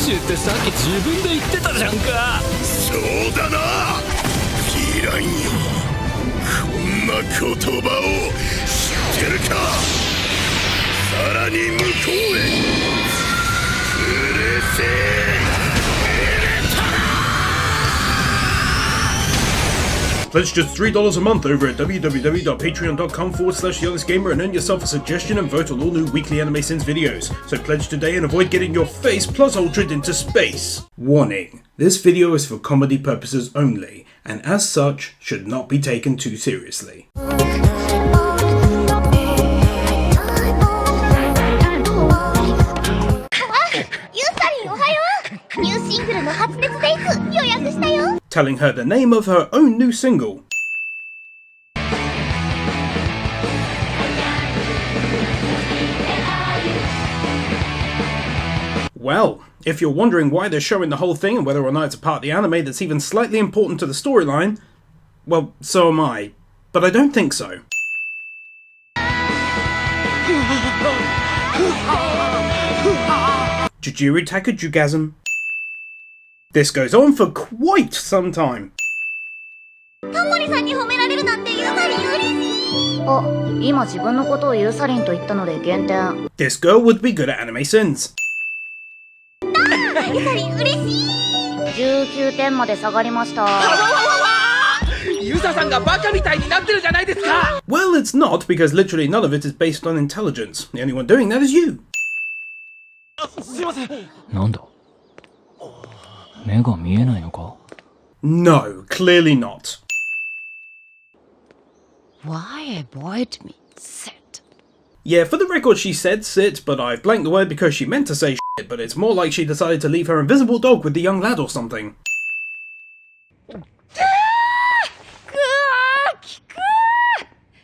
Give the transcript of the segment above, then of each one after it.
中ってさっき自分で言ってたじゃんか。そうだな。ヴィランよ、こんな言葉を知ってるか。さらに向こうへうるせえ。Pledge just $3 a month over at www.patreon.com/TheHonestGamer and earn yourself a suggestion and vote on all new weekly Anime Sins videos. So pledge today and avoid getting your face plus altered into space. Warning: this video is for comedy purposes only, and as such, should not be taken too seriously. Telling her the name of her own new single. Well, if you're wondering why they're showing the whole thing and whether or not it's a part of the anime that's even slightly important to the storyline, well, so am I, but I don't think so. Jujuru Takajugasm. This goes on for quite some time. This girl would be good at Anime Sins. Well, it's not, because literally none of it is based on intelligence. The only one doing that is you. No, clearly not. Why avoid me? Sit. Yeah, for the record she said sit, but I've blanked the word because she meant to say shit, but it's more like she decided to leave her invisible dog with the young lad or something.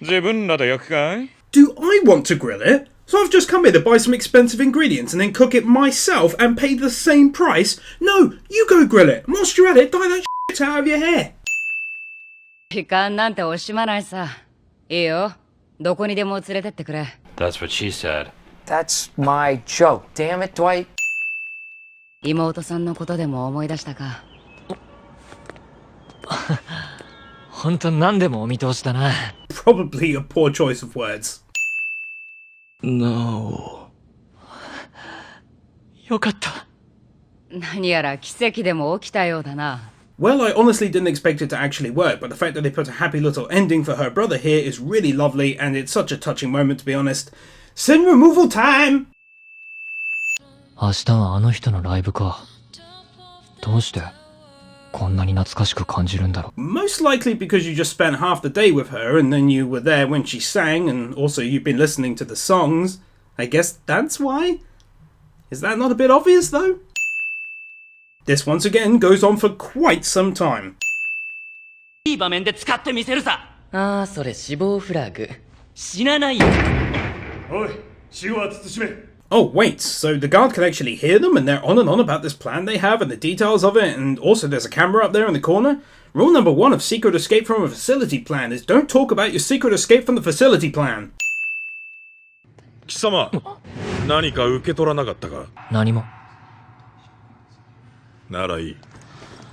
Do I want to grill it? So I've just come here to buy some expensive ingredients and then cook it myself and pay the same price? No, you go grill it. Whilst you're at it, dye that shit out of your hair. That's what she said. That's my joke. Damn it, Dwight. Probably a poor choice of words. No. Well, I honestly didn't expect it to actually work, but the fact that they put a happy little ending for her brother here is really lovely, and it's such a touching moment, to be honest. Sin removal time! Most likely because you just spent half the day with her, and then you were there when she sang, and also you've been listening to the songs. I guess that's why? Is that not a bit obvious, though? This once again goes on for quite some time. Oh wait, so the guard can actually hear them and they're on and on about this plan they have and the details of it, and also there's a camera up there in the corner? Rule number 1 of secret escape from a facility plan is don't talk about your secret escape from the facility plan.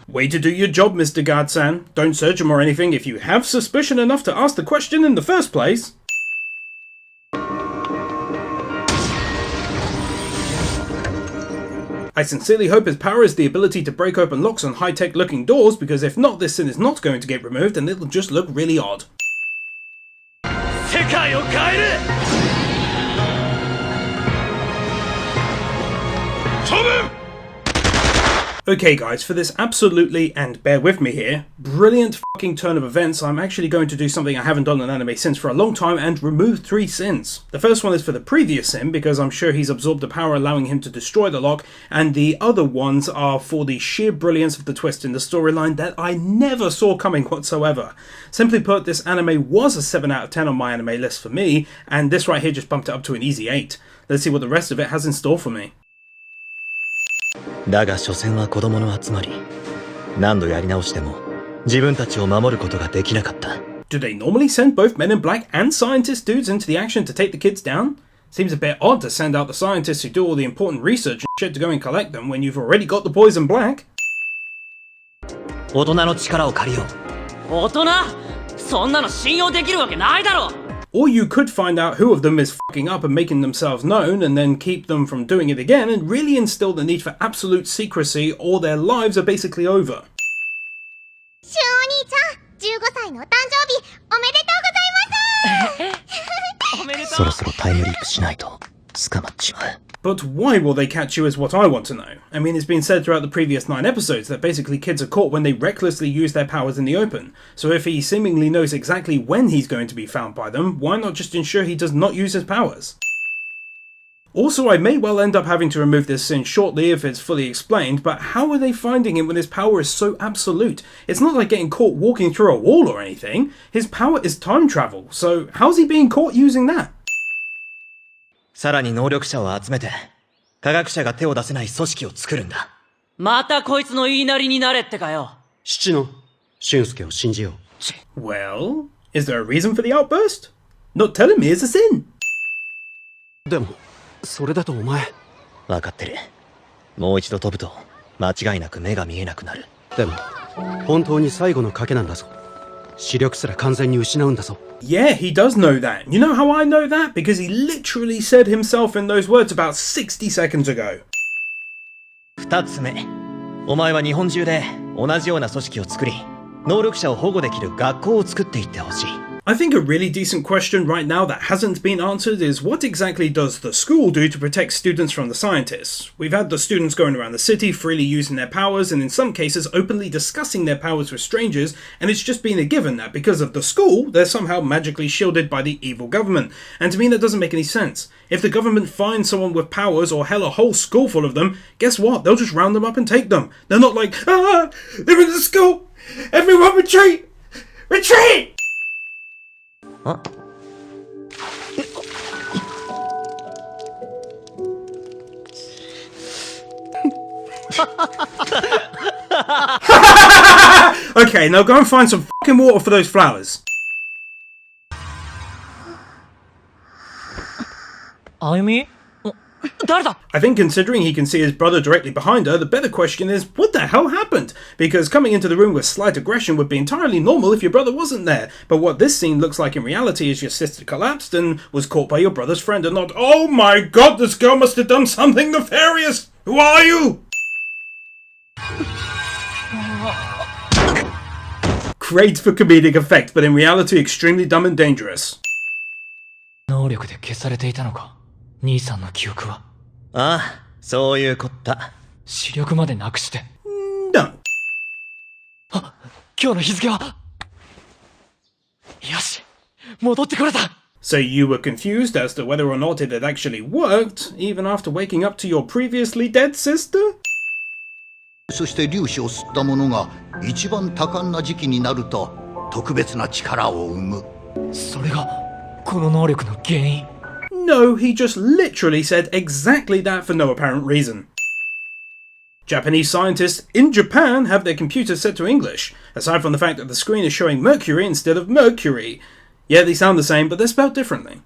Way to do your job, Mr. Guard-san. Don't search him or anything if you have suspicion enough to ask the question in the first place. I sincerely hope his power is the ability to break open locks on high-tech looking doors, because if not, this sin is not going to get removed and it'll just look really odd. Okay guys, for this absolutely, and bear with me here, brilliant fucking turn of events, I'm actually going to do something I haven't done in Anime Sins for a long time and remove 3 sins. The first one is for the previous sin, because I'm sure he's absorbed a power allowing him to destroy the lock, and the other ones are for the sheer brilliance of the twist in the storyline that I never saw coming whatsoever. Simply put, this anime was a 7 out of 10 on my anime list for me, and this right here just bumped it up to an easy 8. Let's see what the rest of it has in store for me. だが所詮は子供の集まり。何度やり直しても自分たちを守ることができなかった。 Do they normally send both Men in Black and scientist dudes into the action to take the kids down? Seems a bit odd to send out the scientists who do all the important research and shit to go and collect them when you've already got the poison black. 大人の力を借りよう。大人？そんなの信用できるわけないだろ。 Or you could find out who of them is fucking up and making themselves known and then keep them from doing it again and really instill the need for absolute secrecy or their lives are basically over. しゅお兄ちゃん、15歳のお誕生日おめでとうございます。おめでとう。そろそろタイムリープしないと捕まっちまう。 But why will they catch you is what I want to know. I mean, it's been said throughout the previous 9 episodes that basically kids are caught when they recklessly use their powers in the open. So if he seemingly knows exactly when he's going to be found by them, why not just ensure he does not use his powers? Also, I may well end up having to remove this sin shortly if it's fully explained, but how are they finding him when his power is so absolute? It's not like getting caught walking through a wall or anything. His power is time travel, so how's he being caught using that? さらに能力者を集めて、科学者が手を出せない組織を作るんだ。またこいつの言いなりになれってかよ。父の俊介を信じよう。Well, is there a reason for the outburst? Not telling me is a sin. でも、それだとお前。わかってる。もう一度飛ぶと、間違いなく目が見えなくなる。でも、本当に最後の賭けなんだぞ。視力すら完全に失うんだぞ。Yeah, he does know that. You know how I know that? Because he literally said himself in those words about 60 seconds ago. 二つ目。お前は日本中で同じような組織を作り、能力者を保護できる学校を作っていってほしい。I think a really decent question right now that hasn't been answered is what exactly does the school do to protect students from the scientists? We've had the students going around the city freely using their powers and in some cases openly discussing their powers with strangers, and it's just been a given that because of the school, they're somehow magically shielded by the evil government. And to me that doesn't make any sense. If the government finds someone with powers or hell a whole school full of them, guess what? They'll just round them up and take them. They're not like, ah, they're in the school! Everyone retreat! Retreat! あ Okay, now go and find some fucking water for those flowers. あゆみ？誰だ？ I think considering he can see his brother directly behind her, the better question is, what the hell happened? Because coming into the room with slight aggression would be entirely normal if your brother wasn't there. But what this scene looks like in reality is your sister collapsed and was caught by your brother's friend and not, oh my god, this girl must have done something nefarious! Who are you? Great for comedic effect, but in reality extremely dumb and dangerous. 能力で消されていたのか？兄さんの記憶は。ああ、そういうこった。視力までなくして。No. あ、今日の日付は。よし、戻ってこれた。 So you were confused as to whether or not it had actually worked, even after waking up to your previously dead sister? そして粒子を吸った者が一番多感な時期になると特別な力を生む。それがこの能力の原因。 No, he just literally said exactly that for no apparent reason. Japanese scientists in Japan have their computers set to English, aside from the fact that the screen is showing Mercury instead of Mercury. Yeah, they sound the same, but they're spelled differently.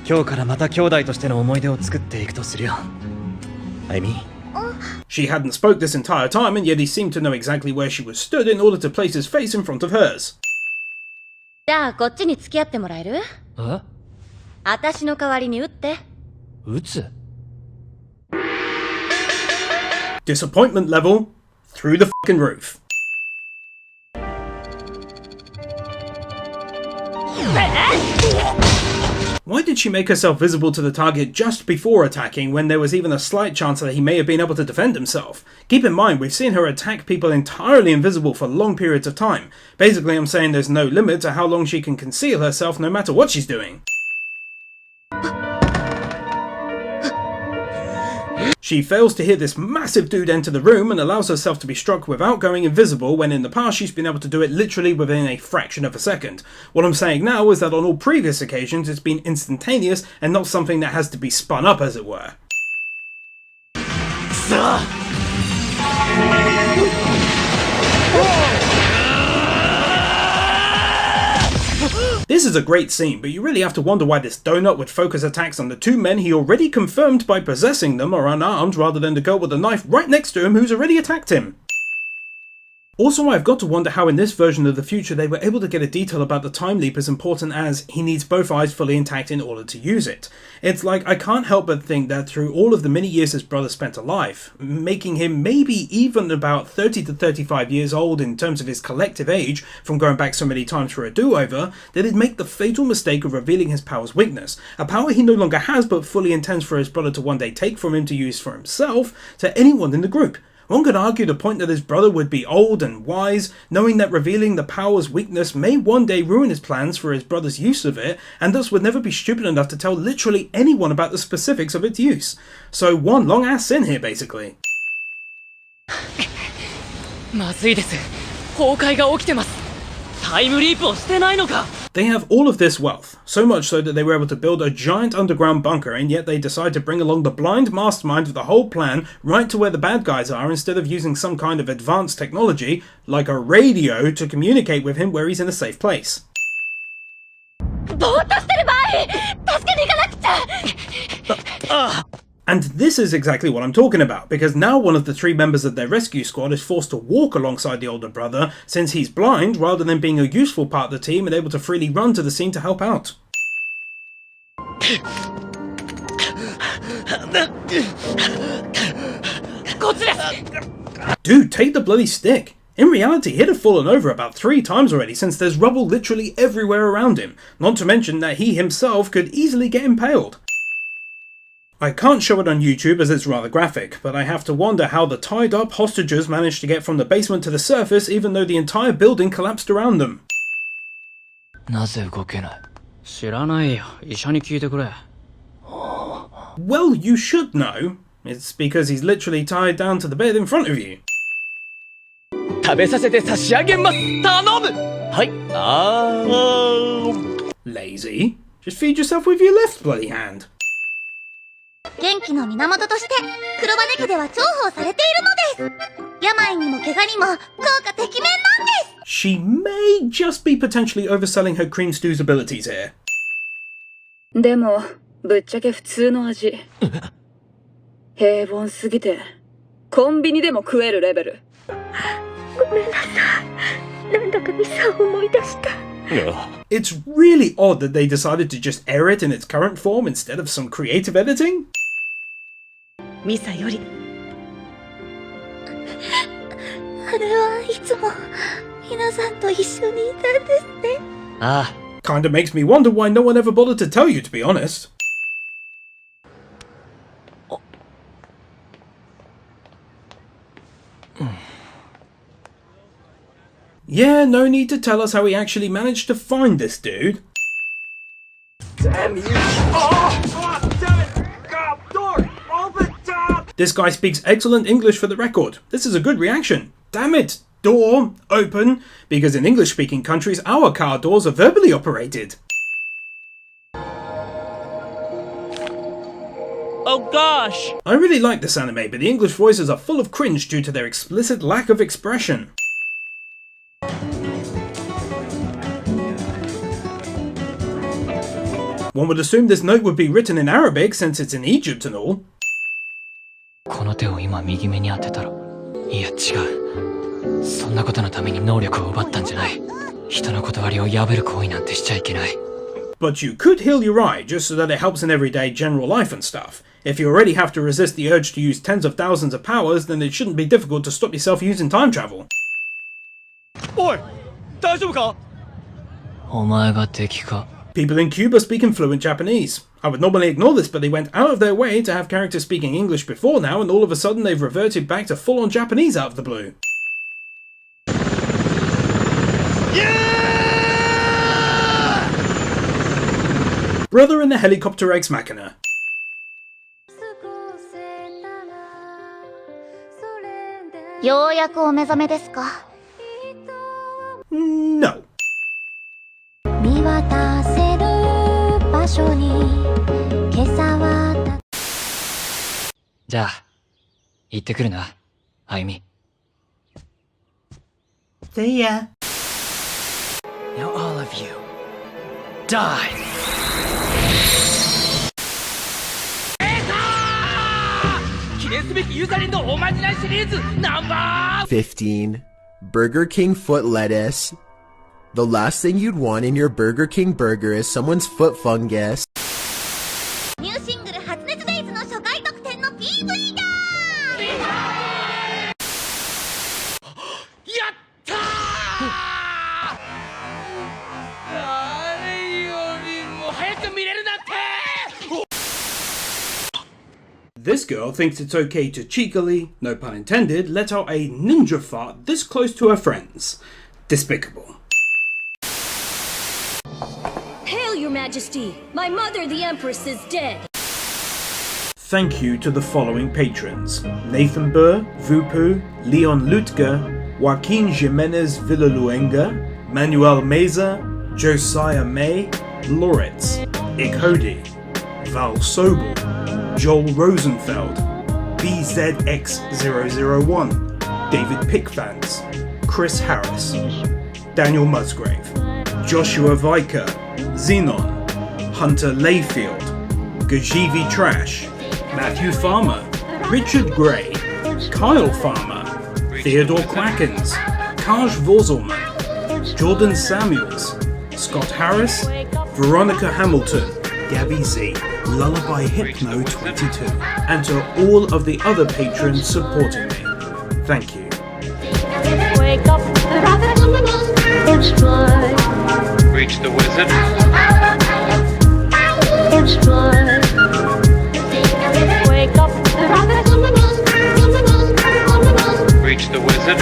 今日からまた兄弟としての思い出を作っていくとするよ。あゆみ。 She hadn't spoke this entire time, and yet he seemed to know exactly where she was stood in order to place his face in front of hers. じゃあこっちに付き合ってもらえる？え？私の代わりに打って。撃つ？ Disappointment level through the fucking roof. Why did she make herself visible to the target just before attacking when there was even a slight chance that he may have been able to defend himself? Keep in mind, we've seen her attack people entirely invisible for long periods of time. Basically, I'm saying there's no limit to how long she can conceal herself no matter what she's doing. She fails to hear this massive dude enter the room and allows herself to be struck without going invisible when in the past she's been able to do it literally within a fraction of a second. What I'm saying now is that on all previous occasions it's been instantaneous and not something that has to be spun up, as it were. This is a great scene, but you really have to wonder why this donut would focus attacks on the two men he already confirmed by possessing them are unarmed rather than the girl with the knife right next to him who's already attacked him. Also, I've got to wonder how in this version of the future they were able to get a detail about the time leap as important as he needs both eyes fully intact in order to use it. It's like I can't help but think that through all of the many years his brother spent alive, making him maybe even about 30 to 35 years old in terms of his collective age from going back so many times for a do-over, that he'd make the fatal mistake of revealing his power's weakness, a power he no longer has but fully intends for his brother to one day take from him to use for himself, to anyone in the group. One could argue the point that his brother would be old and wise, knowing that revealing the power's weakness may one day ruin his plans for his brother's use of it, and thus would never be stupid enough to tell literally anyone about the specifics of its use. So one long ass sin here, basically. まずいです。崩壊が起きてます。タイムリープをしてないのか。 They have all of this wealth, so much so that they were able to build a giant underground bunker, and yet they decide to bring along the blind mastermind of the whole plan right to where the bad guys are instead of using some kind of advanced technology, like a radio, to communicate with him where he's in a safe place. And this is exactly what I'm talking about, because now one of the three members of their rescue squad is forced to walk alongside the older brother since he's blind rather than being a useful part of the team and able to freely run to the scene to help out. Dude, take the bloody stick! In reality, he'd have fallen over about 3 times already since there's rubble literally everywhere around him, not to mention that he himself could easily get impaled. I can't show it on YouTube as it's rather graphic, but I have to wonder how the tied up hostages managed to get from the basement to the surface even though the entire building collapsed around them. なぜ動けない？知らないよ。医者に聞いてくれ。 Well, you should know. It's because he's literally tied down to the bed in front of you. 食べさせて差し上げます。頼む。はい。Lazy. Just feed yourself with your left bloody hand. 元気の源として黒羽家では重宝されているのです。病にも怪我にも効果てきめんなんです。 She may just be potentially overselling her cream stew's abilities here. でもぶっちゃけ普通の味。平凡すぎてコンビニでも食えるレベル。ごめんなさい。なんだかミサを思い出した。 It's really odd that they decided to just air it in its current form instead of some creative editing. ミサより。あれはいつも皆さんと一緒にいたんですね。ああ。Kinda makes me wonder why no one ever bothered to tell you, to be honest. Yeah, no need to tell us how he actually managed to find this dude. Damn you! Oh, damn it! Door! Open top! This guy speaks excellent English for the record. This is a good reaction. Damn it! Door, open, because in English-speaking countries our car doors are verbally operated. Oh gosh! I really like this anime, but the English voices are full of cringe due to their explicit lack of expression. One would assume this note would be written in Arabic since it's in Egypt and all. この手を今右目に当てたら、いや違う。そんなことのために能力を奪ったんじゃない。人の断りを破る行為なんてしちゃいけない。 But you could heal your eye just so that it helps in everyday general life and stuff. If you already have to resist the urge to use tens of thousands of powers, then it shouldn't be difficult to stop yourself using time travel. おい、大丈夫か？お前が敵か。 People in Cuba speak in fluent Japanese. I would normally ignore this, but they went out of their way to have characters speaking English before now, and all of a sudden they've reverted back to full-on Japanese out of the blue. Yeah! Brother in the helicopter ex machina. No. じゃあ、行ってくるな、あゆみ。See ya. Now all of you, die. 記念すべきユザリンのおまじないシリーズナンバー 15. Burger King foot lettuce. The last thing you'd want in your Burger King burger is someone's foot fungus. ニューシングル発熱デイズの初回特典の PV だやったー誰よりも早く見れるなんて This girl thinks it's okay to cheekily, no pun intended, let out a ninja fart this close to her friends. Despicable. Hail, Your Majesty! My mother, the Empress, is dead! Thank you to the following patrons: Nathan Burr, Vupu, Leon Lutger, Joaquin Jimenez Villaluenga, Manuel Meza, Josiah May, Loritz, Ikodi, Val Sobel, Joel Rosenfeld, BZX001, David Pickfans, Chris Harris, Daniel Musgrave, Joshua Viker, Xenon, Hunter Layfield, Gajivi Trash, Matthew Farmer, Richard Gray, Kyle Farmer, Theodore Quackens, Kaj Vorzelman, Jordan Samuels, Scott Harris, Veronica Hamilton, Gabby Z, Lullaby Hypno 22, and to all of the other patrons supporting me. Thank you. Wake up, the rocket on the moon, it's fly. Reach the wizard. It's fly. Wake up, the rocket on the moon, on the moon, on the moon. Reach the wizard.